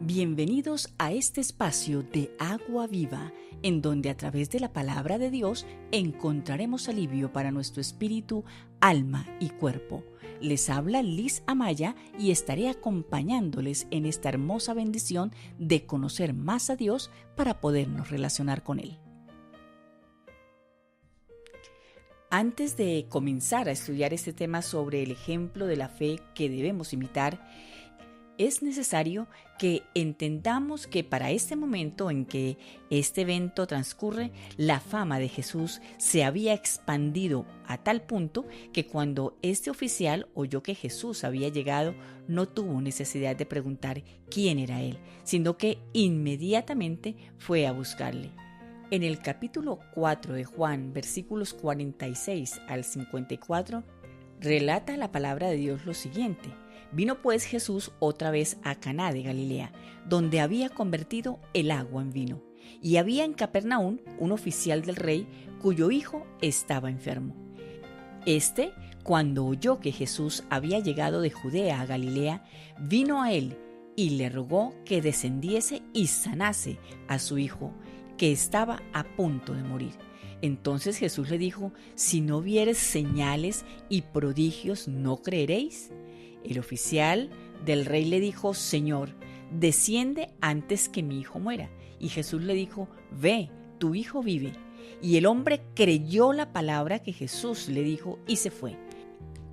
Bienvenidos a este espacio de Agua Viva, en donde a través de la palabra de Dios encontraremos alivio para nuestro espíritu, alma y cuerpo. Les habla Liz Amaya y estaré acompañándoles en esta hermosa bendición de conocer más a Dios para podernos relacionar con Él. Antes de comenzar a estudiar este tema sobre el ejemplo de la fe que debemos imitar, es necesario que entendamos que para este momento en que este evento transcurre, la fama de Jesús se había expandido a tal punto que cuando este oficial oyó que Jesús había llegado, no tuvo necesidad de preguntar quién era él, sino que inmediatamente fue a buscarle. En el capítulo 4 de Juan, versículos 46 al 54, relata la palabra de Dios lo siguiente: Vino pues Jesús otra vez a Caná de Galilea, donde había convertido el agua en vino. Y había en Capernaum un oficial del rey cuyo hijo estaba enfermo. Este, cuando oyó que Jesús había llegado de Judea a Galilea, vino a él y le rogó que descendiese y sanase a su hijo, que estaba a punto de morir. Entonces Jesús le dijo: si no vieres señales y prodigios, ¿no creeréis? El oficial del rey le dijo: Señor, desciende antes que mi hijo muera. Y Jesús le dijo: ve, tu hijo vive. Y el hombre creyó la palabra que Jesús le dijo y se fue.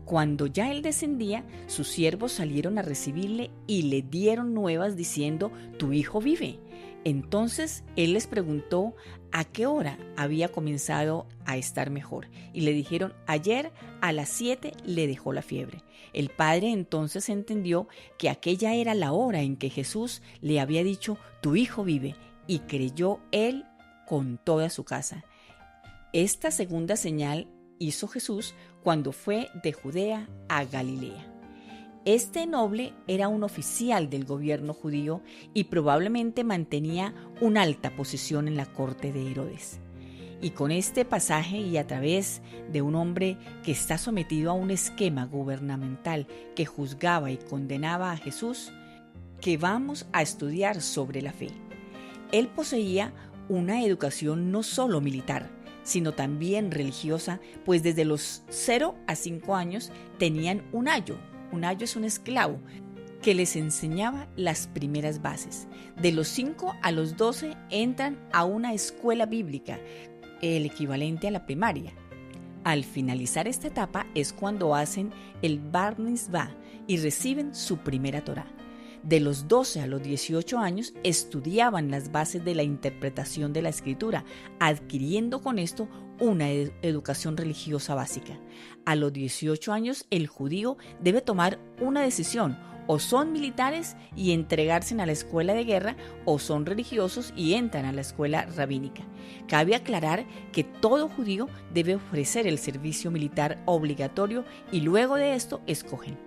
Cuando ya él descendía, sus siervos salieron a recibirle y le dieron nuevas diciendo: tu hijo vive. Entonces él les preguntó a qué hora había comenzado a estar mejor, y le dijeron: ayer a las 7 le dejó la fiebre. El padre entonces entendió que aquella era la hora en que Jesús le había dicho: tu hijo vive, y creyó él con toda su casa. Esta segunda señal hizo Jesús cuando fue de Judea a Galilea. Este noble era un oficial del gobierno judío y probablemente mantenía una alta posición en la corte de Herodes. Y con este pasaje, y a través de un hombre que está sometido a un esquema gubernamental que juzgaba y condenaba a Jesús, que vamos a estudiar sobre la fe. Él poseía una educación no solo militar, sino también religiosa, pues desde los 0 a 5 años tenían un ayo. Un ayo es un esclavo que les enseñaba las primeras bases. De los 5 a los 12 entran a una escuela bíblica, el equivalente a la primaria. Al finalizar esta etapa es cuando hacen el Bar Mitzvah y reciben su primera Torá. De los 12 a los 18 años estudiaban las bases de la interpretación de la escritura, adquiriendo con esto una educación religiosa básica. A los 18 años el judío debe tomar una decisión: o son militares y entregarse a la escuela de guerra, o son religiosos y entran a la escuela rabínica. Cabe aclarar que todo judío debe ofrecer el servicio militar obligatorio y luego de esto escogen.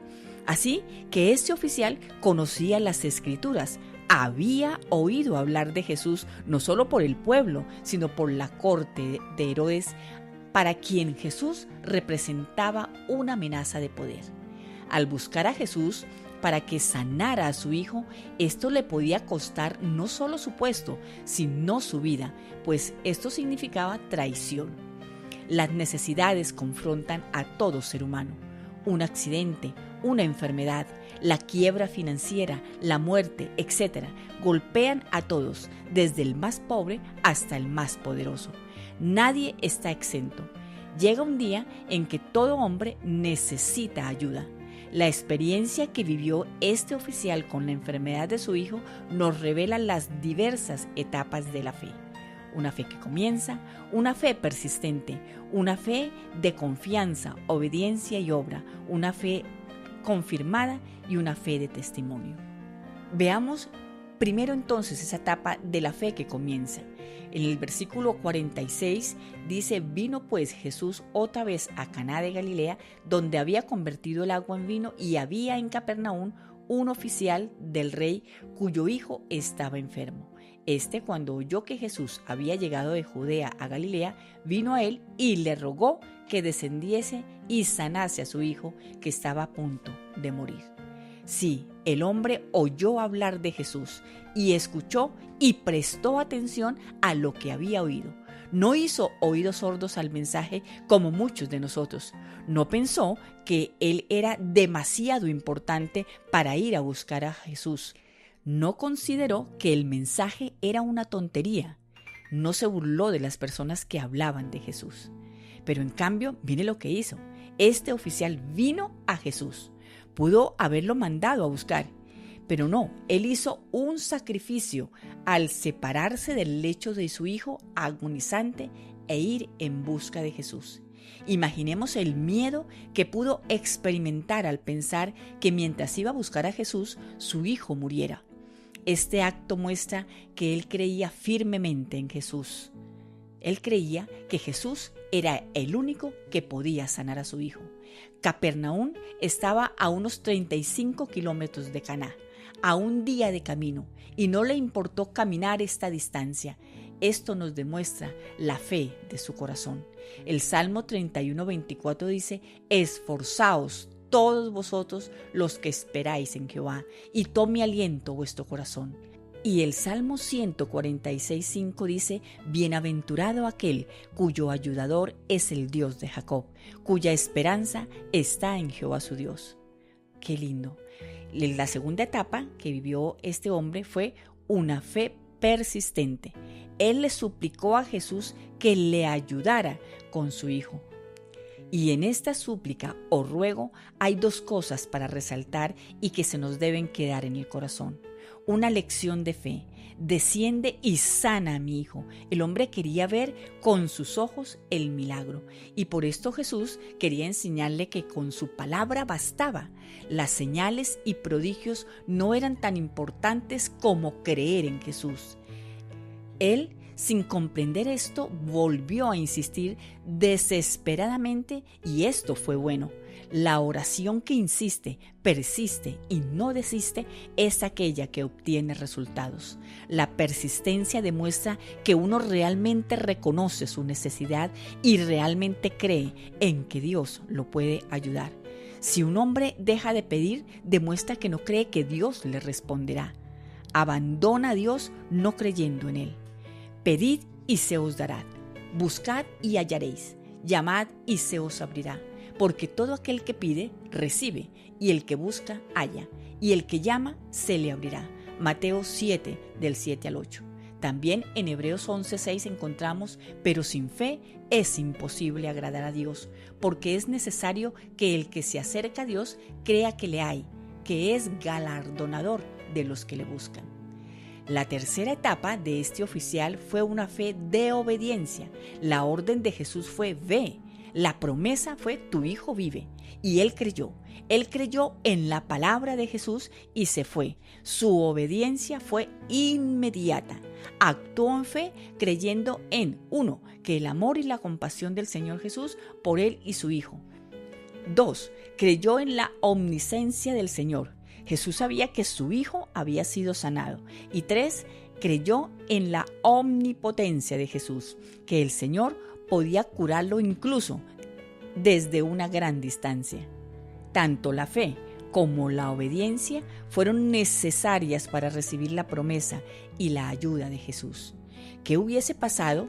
Así que este oficial conocía las escrituras, había oído hablar de Jesús no solo por el pueblo, sino por la corte de Herodes, para quien Jesús representaba una amenaza de poder. Al buscar a Jesús para que sanara a su hijo, esto le podía costar no solo su puesto, sino su vida, pues esto significaba traición. Las necesidades confrontan a todo ser humano. Un accidente, una enfermedad, la quiebra financiera, la muerte, etc., golpean a todos, desde el más pobre hasta el más poderoso. Nadie está exento. Llega un día en que todo hombre necesita ayuda. La experiencia que vivió este oficial con la enfermedad de su hijo nos revela las diversas etapas de la fe. Una fe que comienza, una fe persistente, una fe de confianza, obediencia y obra, una fe confirmada y una fe de testimonio. Veamos primero entonces esa etapa de la fe que comienza. En el versículo 46 dice: vino pues Jesús otra vez a Caná de Galilea, donde había convertido el agua en vino, y había en Capernaum un oficial del rey cuyo hijo estaba enfermo. Este, cuando oyó que Jesús había llegado de Judea a Galilea, vino a él y le rogó que descendiese y sanase a su hijo, que estaba a punto de morir. Sí, el hombre oyó hablar de Jesús y escuchó y prestó atención a lo que había oído. No hizo oídos sordos al mensaje como muchos de nosotros. No pensó que él era demasiado importante para ir a buscar a Jesús. No consideró que el mensaje era una tontería. No se burló de las personas que hablaban de Jesús. Pero en cambio, mire lo que hizo. Este oficial vino a Jesús. Pudo haberlo mandado a buscar, pero no, él hizo un sacrificio al separarse del lecho de su hijo agonizante e ir en busca de Jesús. Imaginemos el miedo que pudo experimentar al pensar que mientras iba a buscar a Jesús, su hijo muriera. Este acto muestra que él creía firmemente en Jesús. Él creía que Jesús era el único que podía sanar a su hijo. Capernaum estaba a unos 35 kilómetros de Caná, a un día de camino, y no le importó caminar esta distancia. Esto nos demuestra la fe de su corazón. El Salmo 31:24 dice: esforzaos todos vosotros los que esperáis en Jehová, y tome aliento vuestro corazón. Y el Salmo 146:5 dice: bienaventurado aquel cuyo ayudador es el Dios de Jacob, cuya esperanza está en Jehová su Dios. Qué lindo. La segunda etapa que vivió este hombre fue una fe persistente. Él le suplicó a Jesús que le ayudara con su hijo. Y en esta súplica o ruego hay dos cosas para resaltar y que se nos deben quedar en el corazón. Una lección de fe. Desciende y sana a mi hijo. El hombre quería ver con sus ojos el milagro, y por esto Jesús quería enseñarle que con su palabra bastaba. Las señales y prodigios no eran tan importantes como creer en Jesús. Él, sin comprender esto, volvió a insistir desesperadamente, y esto fue bueno. La oración que insiste, persiste y no desiste es aquella que obtiene resultados. La persistencia demuestra que uno realmente reconoce su necesidad y realmente cree en que Dios lo puede ayudar. Si un hombre deja de pedir, demuestra que no cree que Dios le responderá. Abandona a Dios no creyendo en Él. Pedid y se os dará. Buscad y hallaréis. Llamad y se os abrirá. Porque todo aquel que pide, recibe, y el que busca, halla, y el que llama, se le abrirá. Mateo 7, del 7 al 8. También en Hebreos 11:6 encontramos: pero sin fe es imposible agradar a Dios, porque es necesario que el que se acerca a Dios crea que le hay, que es galardonador de los que le buscan. La tercera etapa de este oficial fue una fe de obediencia. La orden de Jesús fue: ve. La promesa fue: tu hijo vive. Y él creyó. Él creyó en la palabra de Jesús y se fue. Su obediencia fue inmediata. Actuó en fe creyendo en, 1, que el amor y la compasión del Señor Jesús por él y su hijo. 2, creyó en la omnisciencia del Señor. Jesús sabía que su hijo había sido sanado. Y 3, creyó en la omnipotencia de Jesús, que el Señor podía curarlo incluso desde una gran distancia. Tanto la fe como la obediencia fueron necesarias para recibir la promesa y la ayuda de Jesús. ¿Qué hubiese pasado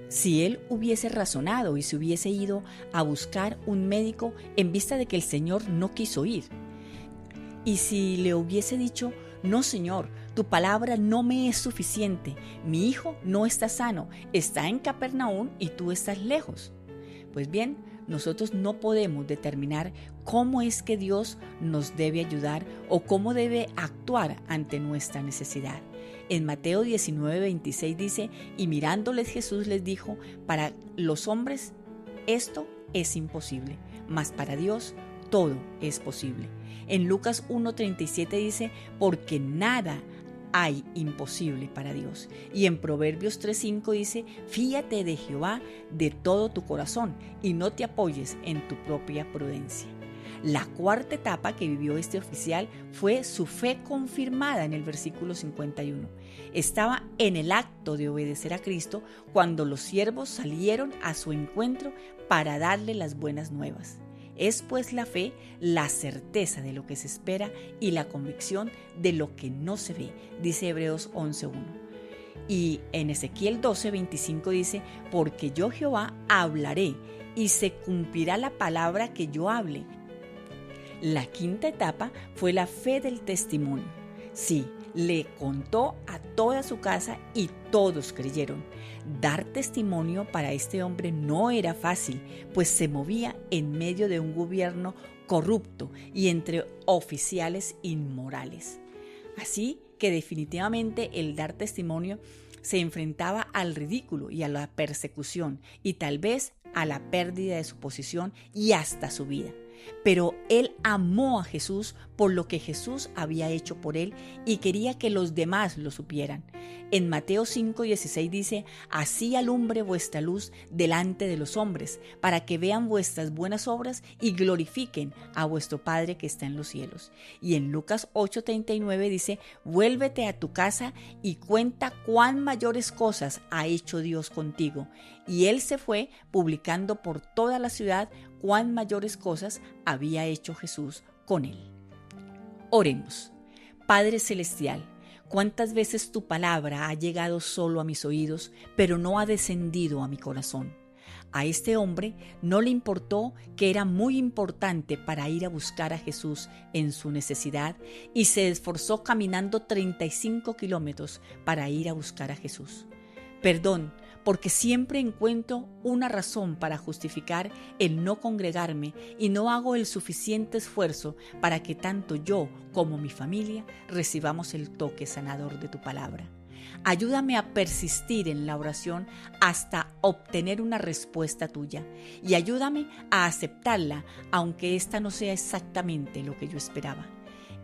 si él hubiese razonado y se hubiese ido a buscar un médico en vista de que el Señor no quiso ir? Y si le hubiese dicho: no, Señor, tu palabra no me es suficiente, mi hijo no está sano, está en Capernaum y tú estás lejos. Pues bien, nosotros no podemos determinar cómo es que Dios nos debe ayudar o cómo debe actuar ante nuestra necesidad. En Mateo 19:26 dice: y mirándoles Jesús les dijo: para los hombres esto es imposible, mas para Dios todo es posible. En Lucas 1:37 dice: porque nada hay imposible para Dios. Y en Proverbios 3:5 dice: fíate de Jehová de todo tu corazón y no te apoyes en tu propia prudencia. La cuarta etapa que vivió este oficial fue su fe confirmada en el versículo 51. Estaba en el acto de obedecer a Cristo cuando los siervos salieron a su encuentro para darle las buenas nuevas. Es pues la fe, la certeza de lo que se espera y la convicción de lo que no se ve, dice Hebreos 11:1. Y en Ezequiel 12:25 dice, porque yo Jehová hablaré y se cumplirá la palabra que yo hable. La quinta etapa fue la fe del testimonio. Sí, le contó a toda su casa y todos creyeron. Dar testimonio para este hombre no era fácil, pues se movía en medio de un gobierno corrupto y entre oficiales inmorales. Así que definitivamente el dar testimonio se enfrentaba al ridículo y a la persecución y tal vez a la pérdida de su posición y hasta su vida. Pero él amó a Jesús por lo que Jesús había hecho por él y quería que los demás lo supieran. En Mateo 5:16 dice, así alumbre vuestra luz delante de los hombres, para que vean vuestras buenas obras y glorifiquen a vuestro Padre que está en los cielos. Y en Lucas 8:39 dice, vuélvete a tu casa y cuenta cuán mayores cosas ha hecho Dios contigo. Y él se fue publicando por toda la ciudad cuán mayores cosas había hecho Jesús con él. Oremos. Padre Celestial, cuántas veces tu palabra ha llegado solo a mis oídos, pero no ha descendido a mi corazón. A este hombre no le importó que era muy importante para ir a buscar a Jesús en su necesidad y se esforzó caminando 35 kilómetros para ir a buscar a Jesús. Perdón, porque siempre encuentro una razón para justificar el no congregarme y no hago el suficiente esfuerzo para que tanto yo como mi familia recibamos el toque sanador de tu palabra. Ayúdame a persistir en la oración hasta obtener una respuesta tuya y ayúdame a aceptarla aunque esta no sea exactamente lo que yo esperaba.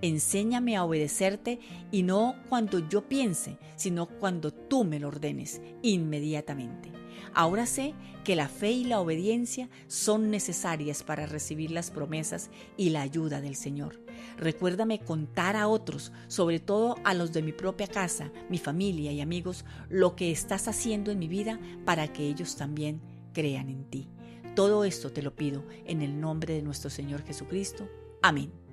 Enséñame a obedecerte y no cuando yo piense, sino cuando tú me lo ordenes inmediatamente. Ahora sé que la fe y la obediencia son necesarias para recibir las promesas y la ayuda del Señor. Recuérdame contar a otros, sobre todo a los de mi propia casa, mi familia y amigos, lo que estás haciendo en mi vida para que ellos también crean en ti. Todo esto te lo pido en el nombre de nuestro Señor Jesucristo. Amén.